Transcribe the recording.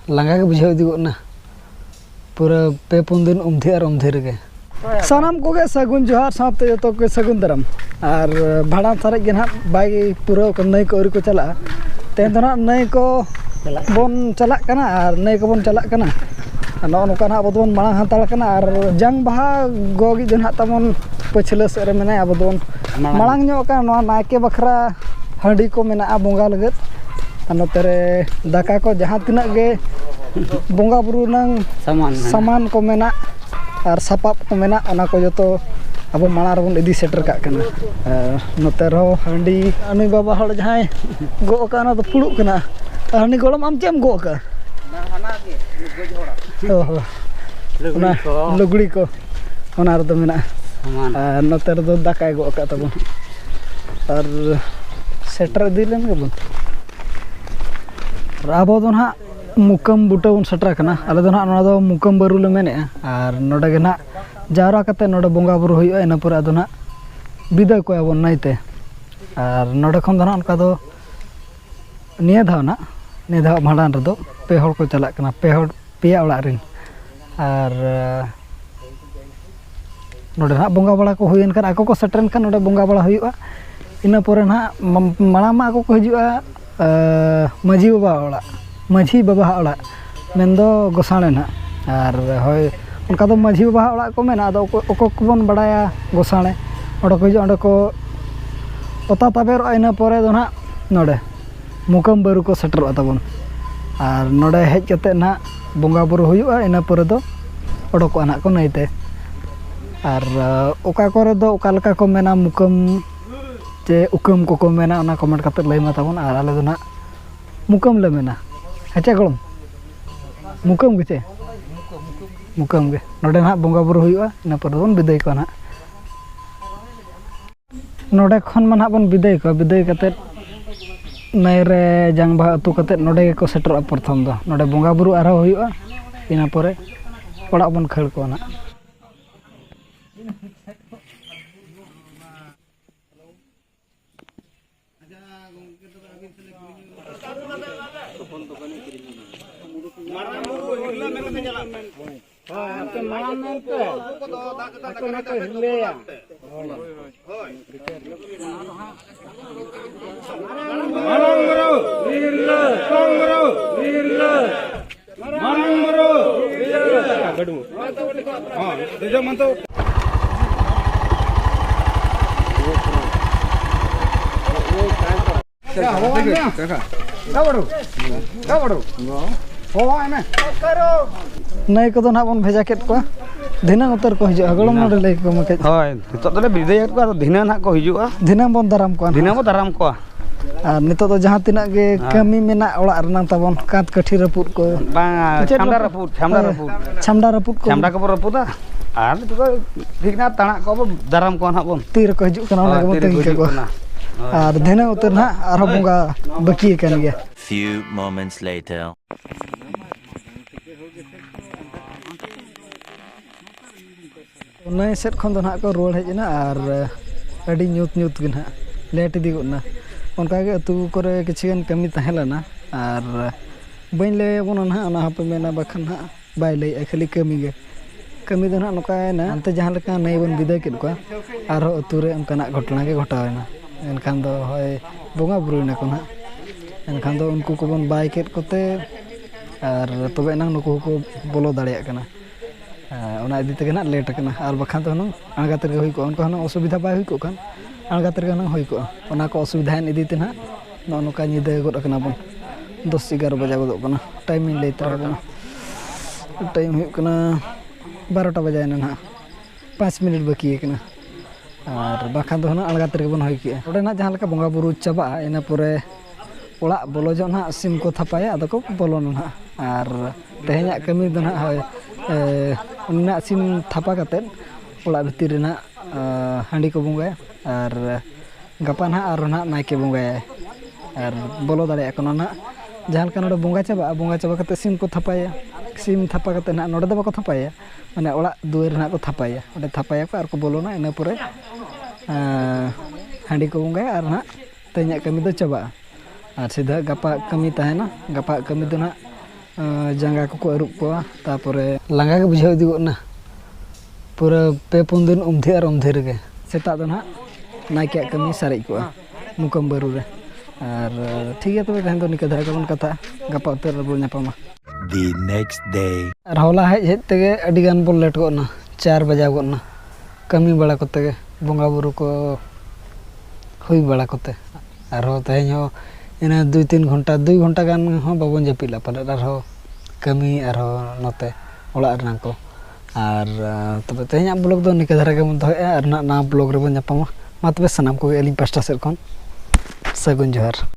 लंगा के बुझाव इदी गोना पूरा पे पुन दिन उमधे और उमधे रगे सानाम को गे सगुन जोहार साथ जो के सगुन दरम और भाड़ा सारे के ना बाई पूरा नई को को चला तेन तो ना नई को बन चला कना और नई को बन चला कना नो नोका ना अब मांग हाताल कना और जंग बहा गोगी जो ना तमन पछले सेरे मेना अब मांग का नायके बखरा हांडी को मेना बोंगा लगत नोतेरे दाका को जहाँ तिना गे बोंगा बुरु नंग सामान को मेना और सापाप को मेना ओना को जो अब माड़ा रबन इदी सेटर का नोते रो हांडी अनु बाबा हड़ जहाँ गो का तो पुड़ुक कना हांडी गोलम आम चेम गो का लुगड़ी को ओना रदो मेना नोते रदो दाकाय गो का तबन और सेटर इदी लेन गेबन अब दो ना मुकम बूटा बन सेटर कना आले दो ना मुकम बारू ले मेने और नोडे गे ना जावरा कते नोडे बोंगा बुरु हुई इना पर अदो ना विदाय को अब नाइते और नोडे खन दो ना उनका दो निया धाव भाड़ान रदो पे हड़ को चला कना पेया ओड़ा रिन और नोडे ना बोंगा बड़ा को हुईन कन आको को सेटरन कन नोडे बोंगा बड़ा हुईआ इना पर ना माड़ा मा आको को हिजुआ माझी बाबा ओड़ा मेनदो गोसाणे ना और होय उनका दो माझी बाबा ओड़ा को मेना दो ओको कोबन बड़ाया गोसाणे ओडो को हिजुआ को ओता ताबेर इना परे दो ना नोडे मुकम बारू को सेटर तबन और नोडे हेज कते ना बोंगा बुरु हुयुआ इना परे दो ओडोक ना को नईते और ओका करे दो ओका लका को मेना मुकम चे उकम को मेना ओना कमेंट कते लई मा तबन और आले दो ना मुकम ले मेना हेचे गलम मुकम गे चे मुकम गे नोडे ना बोंगा बुरु हुयुआ इना परे बन विदाय को ना नोडे खन मा ना बन विदाय कते नई रे जंग बहा अतु कते नोडे को सेटर प्रथम दो नोडे बोंगा बुरु आरो हुयुआ इना परे ओड़ा बन खड़ को ना नई को ना बन भेजा के धिना उतर को हिजुआ गलम नोडे लई को मके होय नितो दले विदाय को धिना ना को हिजुआ धिना बन दाराम को और नितो तो जहां तिना गे कमी मेना ओड़ा रना तबन कात कठी रपुद को बा छामडा रपुद को रपुदा और नितो तो ठीक ना ताना को दाराम को ना बन तीर को हिजु कना ओना बन तंग को और धिना उतर ना आरो बोंगा बकी कन गया few moments later नई सेट खन दो ना को रोड हेजना और अडी न्यूत गे ना लेट इदी गोना उनका गे अतु करे किछगन कमी तहेलना और बइन ले बन ना ओना हपे मेना बखन ना बाय ले खाली कमी दो ना नोका ना अंते जहां लेका नई बन विदाय केद को और अतु रे उनका घटना के घटावना एनखान दो होय बोंगा बुरुना को ना एनखान दो उनको को बन बाय केद कोते और तबे ना नुको को बोलो दाड़िया कना ओना इदी तके ना लेट कना और बखान तो न अणगातर के होई को उनको न असुविधा बाय होई को कान अणगातर के न होई को ओना को असुविधा इदी ते ना नो नोका निदे गोद कना बन 10-11 बजे गोद कना टाइम इन लेत रहा टाइम होई कना 12टा बजे ना 5 मिनट बाकी कना और बखान तो न अणगातर के बन होई के ओडे ना जहां लका बोंगा बुरु चाबा इना परे ओड़ा बोलो जो ना सिम को थपाया अदो को बोलो ना और तेहना कमी दो ना होय उन्ना सिम थापा कते ओड़ा भितर ना हांडी को बोंगा और गपा ना और ना नायके बोंगा और बोलो दाड़े को ना जहां का नोडे बोंगा चाबा कते सिम को थपाया सिम थापा कते ना नोडे दो बको थपाया माने ओड़ा दुआर ना को थपाया ओडे थपाया को और को बोलो ना इना परे हांडी को बोंगा और ना तेहना कमी दो चाबा और सीधा गपा कमी तहना गपा कमी दो ना जांगा को अरूब को तापरे लांगा के बुझाव इदी गोना पूरा पे पुन दिन उमधे और उमधे रगे सेता दो ना नायके कमी सारे को मुकम बरू रे और ठीक है तो तहन दो निका धरा कबन कथा गपा उतर बोल नापामा The next day. और हौला हेज हेज तेगे अडी गान बोल लेट गोना 4 बजा गोना कमी बड़ा कोते गे बोंगा बुरु को हुई बड़ा कोते और तेहन हो इना 2-3 घंटा 2 घंटा गान हो बाबन जपिला पाले और कमी और नोते ओला रना को और तबे तेहन ब्लॉग दो निका धरा के मन दोए और ना ब्लॉग रे बन नापामा मा तबे सनाम को एलिंग पास्टा सेल कोन सगुन जोहार।